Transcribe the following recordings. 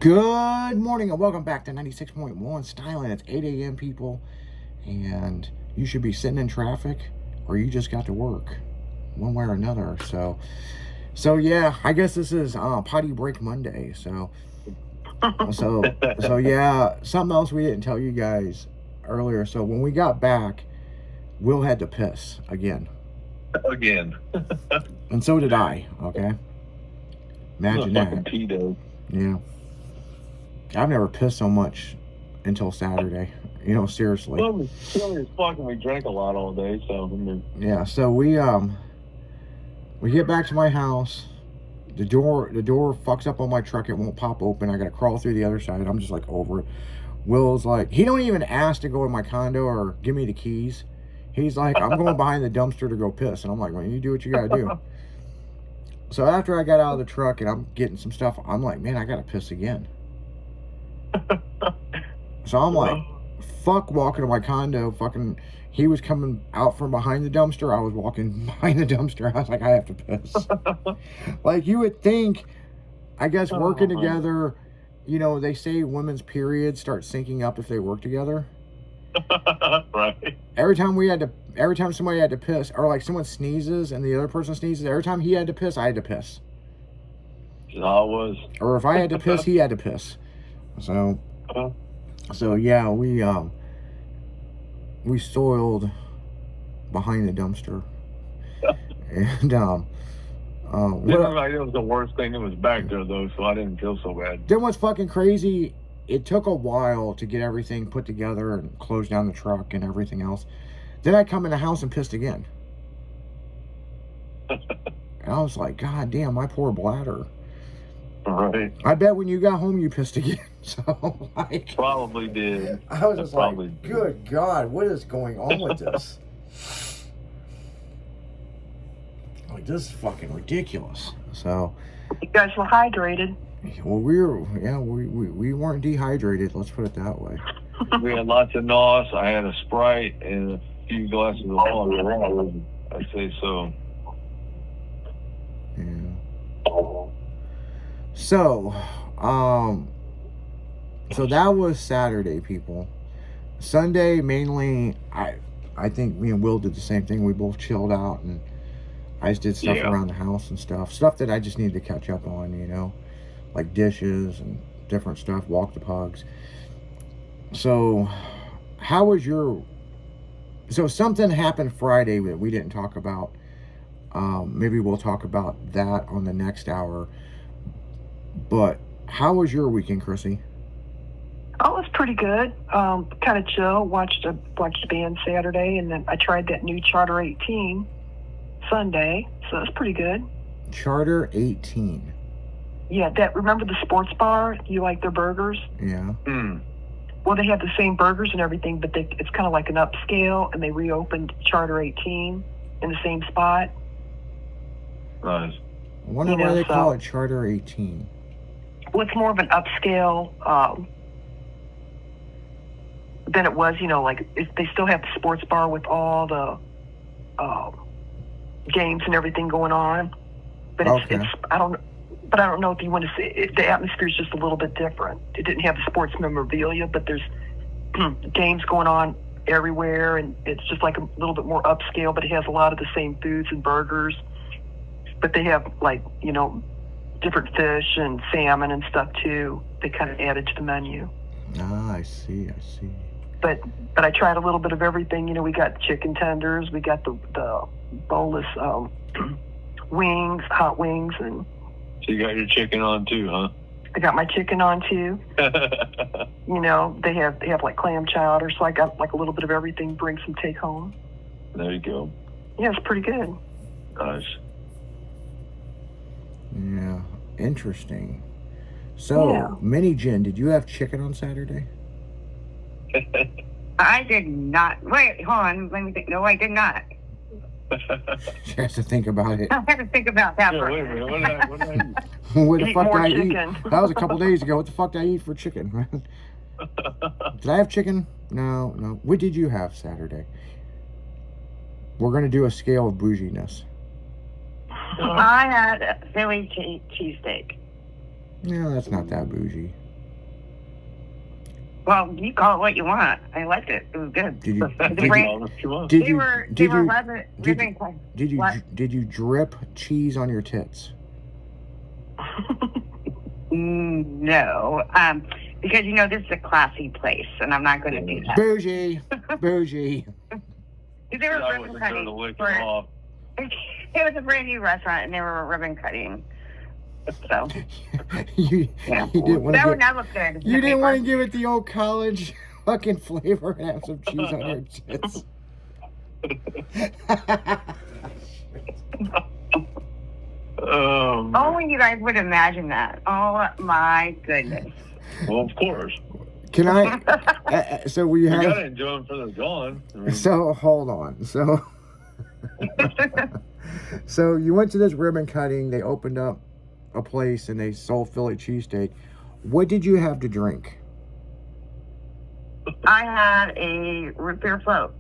Good morning and welcome back to 96.1 Styling. It's 8 a.m. people, and you should be sitting in traffic or you just got to work, one way or another. So yeah, I guess this is potty break Monday. So yeah, something else we didn't tell you guys earlier. So when we got back, Will had to piss again. And so did I. Okay, imagine that. Yeah. I've never pissed so much until Saturday. Seriously. Well, as fuck, and we drank a lot all day, so yeah. So we get back to my house. The door fucks up on my truck. It won't pop open. I gotta crawl through the other side. I'm just like over it. Will's like, he don't even ask to go in my condo or give me the keys. He's like, I'm going behind the dumpster to go piss, and I'm like, well, you do what you gotta do. So after I got out of the truck and I'm getting some stuff, I'm like, man, I gotta piss again. So I'm like, fuck walking to my condo. Fucking, he was coming out from behind the dumpster. I was walking behind the dumpster. I was like, I have to piss. Like, you would think, I guess, working together, they say women's periods start syncing up if they work together. Right. Every time somebody had to piss, or like someone sneezes and the other person sneezes, every time he had to piss, I had to piss. That's how it was. Or if I had to piss, he had to piss. So yeah, we soiled behind the dumpster, and it was the worst thing that was back there though, so I didn't feel so bad. Then what's fucking crazy? It took a while to get everything put together and close down the truck and everything else. Then I come in the house and pissed again, and I was like, God damn, my poor bladder. Right. I bet when you got home you pissed again. So like, probably did. I was just like, good God, what is going on with this? Like, this is fucking ridiculous. So you guys were hydrated. Well, we weren't dehydrated. Let's put it that way. We had lots of NOS. I had a Sprite and a few glasses of water. I say so. Yeah. So that was Saturday, people. Sunday, mainly, I think me and Will did the same thing. We both chilled out, and I just did stuff around the house and stuff that I just need to catch up on, like dishes and different stuff, walk the pugs. So how was so something happened Friday that we didn't talk about. Maybe we'll talk about that on the next hour. But how was your weekend, Chrissy? Oh, it was pretty good. Kind of chill. Watched a band Saturday, and then I tried that new Charter 18 Sunday, so it's pretty good. Charter 18. Yeah, remember the sports bar? You like their burgers? Yeah. Well, they have the same burgers and everything, but it's kind of like an upscale, and they reopened Charter 18 in the same spot. Nice. I wonder why they call it Charter 18. Well, it's more of an upscale than it was, they still have the sports bar with all the games and everything going on. But I don't know if you want to see the atmosphere is just a little bit different. It didn't have the sports memorabilia, but there's games going on everywhere, and it's just like a little bit more upscale, but it has a lot of the same foods and burgers. But they have different fish and salmon and stuff too. They kind of added to the menu. Ah, I see. But I tried a little bit of everything. We got chicken tenders, we got the boneless wings, hot wings, and. So you got your chicken on too, huh? I got my chicken on too. They have like clam chowder, so I got like a little bit of everything. Bring some take home. There you go. Yeah, it's pretty good. Nice. Yeah, interesting. So, Mini Jen, did you have chicken on Saturday? I did not. Wait, hold on. Let me think. No, I did not. She has to think about it. I have to think about that for wait a minute. What did I eat? What the fuck did I eat? Chicken. That was a couple days ago. What the fuck did I eat for chicken? Did I have chicken? No. What did you have Saturday? We're going to do a scale of bouginess. I had a Philly cheesesteak. Yeah, that's not that bougie. Well, you call it what you want. I liked it. It was good. Did you The did brand- you All you want. did they you were did you ribbon. What? did you drip cheese on your tits? No, because this is a classy place, and I'm not going to do that. Bougie, bougie. They were I ribbon wasn't going cutting. to lick for- it off. It was a brand new restaurant, and they were ribbon cutting. So you Yeah. you didn't want that to would not look good. you didn't want to give it the old college fucking flavor and have some cheese on your tits. Only you guys would imagine that. Oh my goodness. Well, of course. Can I? So we You got to have. enjoy them for they're gone. I mean, So hold on. So you went to this ribbon cutting. They opened up a place and they sold Philly cheesesteak. What did you have to drink? I had a root beer float.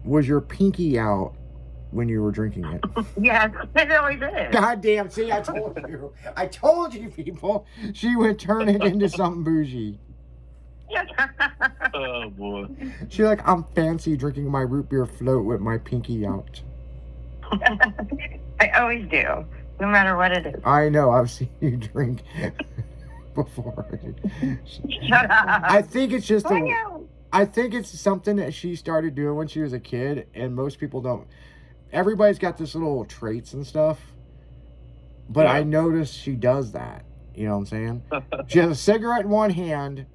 Was your pinky out when you were drinking it? Yes, it always is. God damn! See, I told you. I told you, people. She would turn it into something bougie. oh, boy. She like, I'm fancy drinking my root beer float with my pinky out. I always do, no matter what it is. I know. I've seen you drink before. Shut up. I think it's just I a. know. I think it's something that she started doing when she was a kid, and most people don't. Everybody's got this little traits and stuff, but I noticed she does that. You know what I'm saying? She has a cigarette in one hand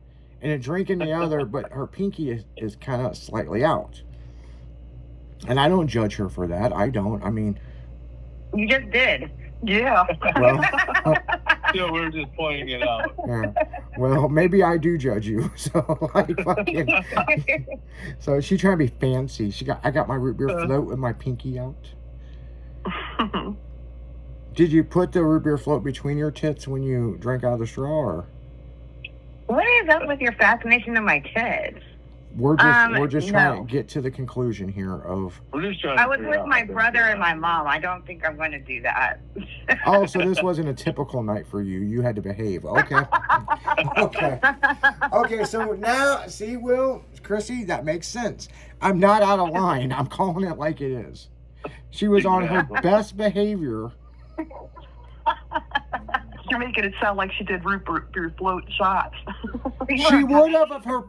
and a drink in the other, but her pinky is kind of slightly out. And I don't judge her for that. I don't. I mean, You just did. Yeah. well, Yeah, we were just pointing it out. yeah. Well, maybe I do judge you. So like, fucking. So she trying to be fancy. I got my root beer float with my pinky out. Did you put the root beer float between your tits when you drank out of the straw, or What is up with your fascination of my tits? we're just trying no. to get to the conclusion here of We're just trying I to was figure with out my how to brother do and my that. mom. I don't think I'm going to do that. oh, so this wasn't a typical night for you. You had to behave. Okay. Okay, so now see, Will, Chrissy, that makes sense. I'm not out of line. I'm calling it like it is. She was on her Exactly. best behavior. You're making it sound like she did root beer float shots. She would have if her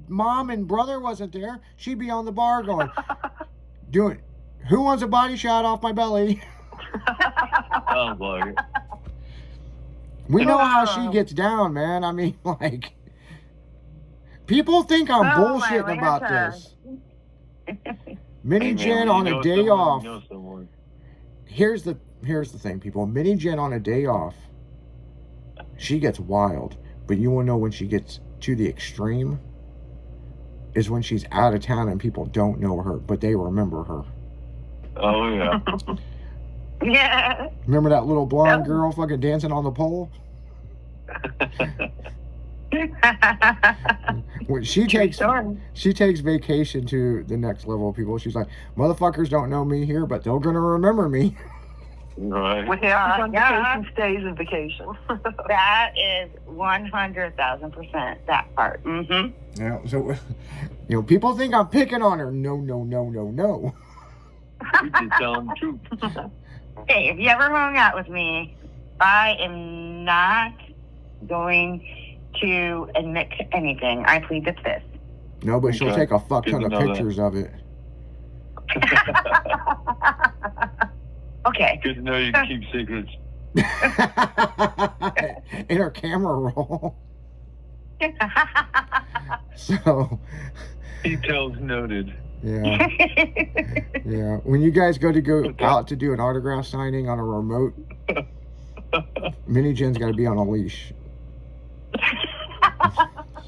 mom and brother wasn't there. She'd be on the bar going, doing, who wants a body shot off my belly? Sounds like it. We know how she gets down, man. I mean, like, people think I'm Oh, my bullshitting about Lanta. this. Mini Hey, man, Jen when on you a know day someone, off. you know someone. Here's the thing, people. Mini Jen on a day off, she gets wild. But you want to know when she gets to the extreme? Is when she's out of town and people don't know her, but they remember her. Oh, yeah. Yeah. Remember that little blonde Yeah. girl fucking dancing on the pole? When she takes vacation to the next level of people. She's like, motherfuckers don't know me here, but they're gonna remember me. Right. With Yeah, on yeah. vacation stays and vacation. That is 100,000% that part. Mm-hmm. Yeah. So, people think I'm picking on her. No. We just tell them the truth. Hey, if you ever hung out with me, I am not going to admit to anything. I plead the fifth. No, but she'll Okay. take a fuck Good ton to of know that. pictures of it. Okay. Good to know you can keep secrets. In her camera roll. So, Details noted. yeah. Yeah. When you guys go out to do an autograph signing on a remote, Mini Jen's got to be on a leash.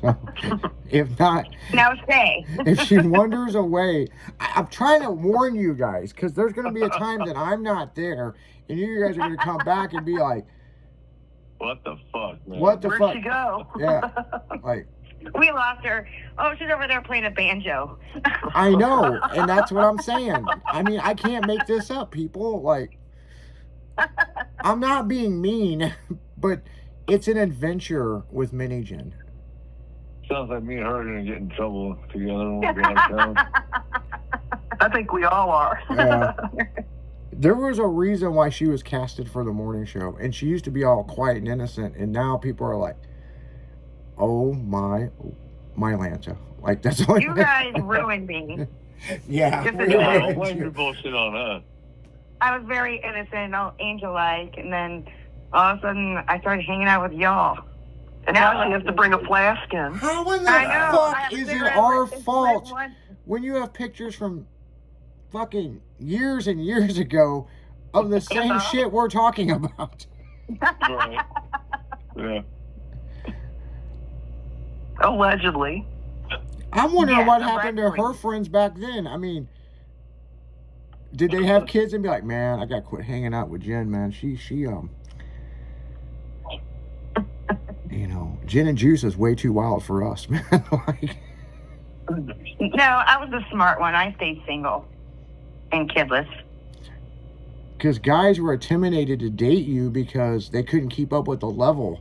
So, if not, Now say. if she wanders away, I'm trying to warn you guys, because there's going to be a time that I'm not there, and you guys are going to come back and be like, What the fuck, man? what the Where'd fuck? she go? Yeah. Like, We lost her. Oh, she's over there playing a banjo. I know, and that's what I'm saying. I mean, I can't make this up, people. Like, I'm not being mean, but it's an adventure with Mini Jen. Sounds like me and her are gonna get in trouble together when we go out of town. I think we all are. Yeah. There was a reason why she was casted for the morning show, and she used to be all quiet and innocent, and now people are like, "Oh my Lanta!" Like that's all. You guys ruined me. Yeah. Just we a ruined Don't blame you. your bullshit on us. I was very innocent, all angel-like, and then all of a sudden I started hanging out with y'all. And now she has to bring a flask in. How in the I know. I fuck have is it cigarette our lights fault with one- when you have pictures from fucking years and years ago of the same shit we're talking about? Right. Yeah. Allegedly. I'm wondering Yeah, what happened to allegedly. her friends back then. I mean, did they have kids and be like, man, I gotta quit hanging out with Jen, man. She you know, gin and juice is way too wild for us, man. Like, No, I was the smart one. I stayed single and kidless. because guys were intimidated to date you because they couldn't keep up with the level.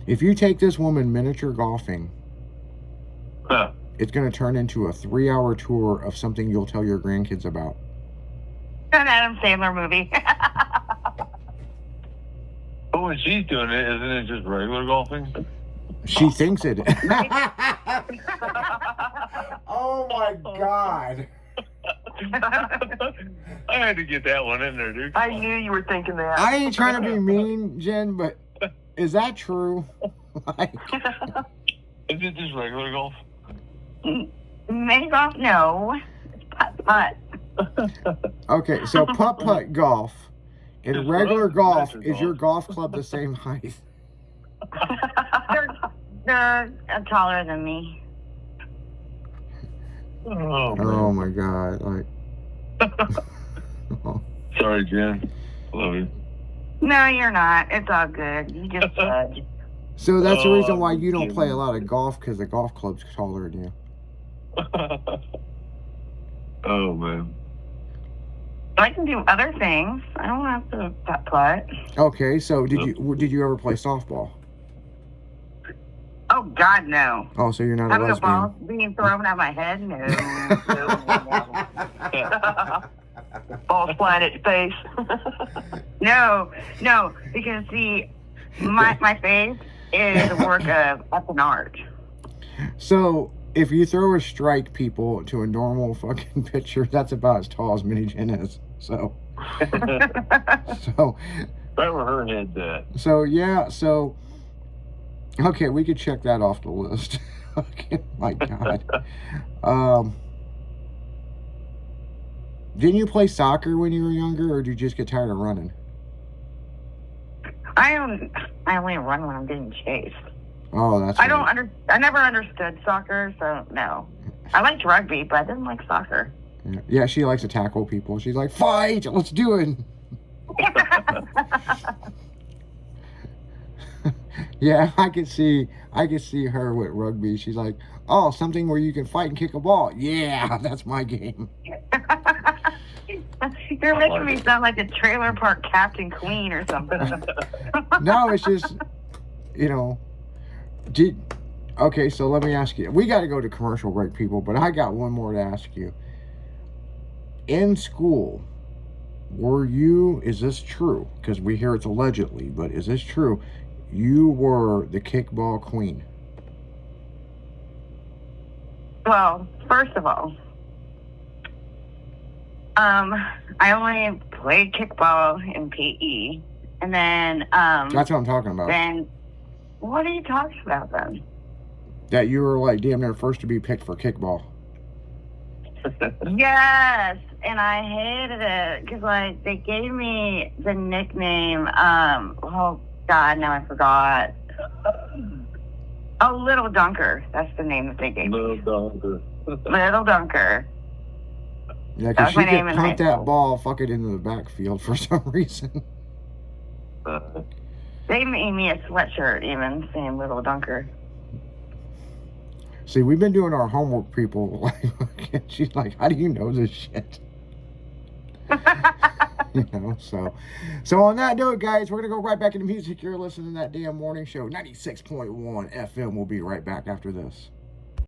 If you take this woman miniature golfing, Huh. it's going to turn into a 3-hour tour of something you'll tell your grandkids about. An Adam Sandler movie. But when she's doing it, isn't it just regular golfing? She thinks it. Oh my God. I had to get that one in there, dude. I knew you were thinking that. I ain't trying to be mean, Jen, but is that true? Like, Is it just regular golf? Mini golf? No. It's putt-putt. okay, so putt-putt golf. In regular golf, Miniature is your golf club the same height? They're taller than me. Oh, man. Oh my God. Like, Sorry, Jen. Love you. No, you're not. It's all good. You just judge. so that's the Oh, reason why you don't Jen. play a lot of golf, because the golf club's taller than you. Oh, man. I can do other things. I don't have to putt-putt. Okay, so did you ever play softball? Oh, God, no. Oh, so you're not a Having a ball lesbian. being thrown at my head? No. Balls flying at your face. No, because see, my face is a work of an art. So if you throw a strike, people, to a normal fucking pitcher, that's about as tall as Mini Jen is. So Right where her head's at. yeah, so okay, we could check that off the list. Okay, my God. Didn't you play soccer when you were younger, or did you just get tired of running? I only run when I'm getting chased. Oh, that's I right. I never understood soccer, so no. I liked rugby, but I didn't like soccer. Yeah, she likes to tackle people. She's like, fight, let's do it. Yeah, I could see her with rugby. She's like, oh, something where you can fight and kick a ball. Yeah, that's my game. You're making me sound like a trailer park Captain Queen or something. No, it's just, you know, okay, so let me ask you. We got to go to commercial break, people, but I got one more to ask you. In school, is this true? Because we hear it's allegedly, but is this true? You were the kickball queen. Well, first of all, I only played kickball in PE, and then That's what I'm talking about. then what are you talking about then? That you were like damn near first to be picked for kickball. Yes, and I hated it because like they gave me the nickname. Oh God, now I forgot. Oh, Little Dunker. That's the name that they gave me. Little Dunker. Little Dunker. Yeah, That because was she my could name in high punt that school. ball, fuck it into the backfield for some reason. They made me a sweatshirt even saying Little Dunker. See, we've been doing our homework, people. Like, she's like, how do you know this shit? You know, so on that note, guys, we're gonna go right back into music. You're listening to That Damn Morning Show, 96.1 FM. We'll be right back after this.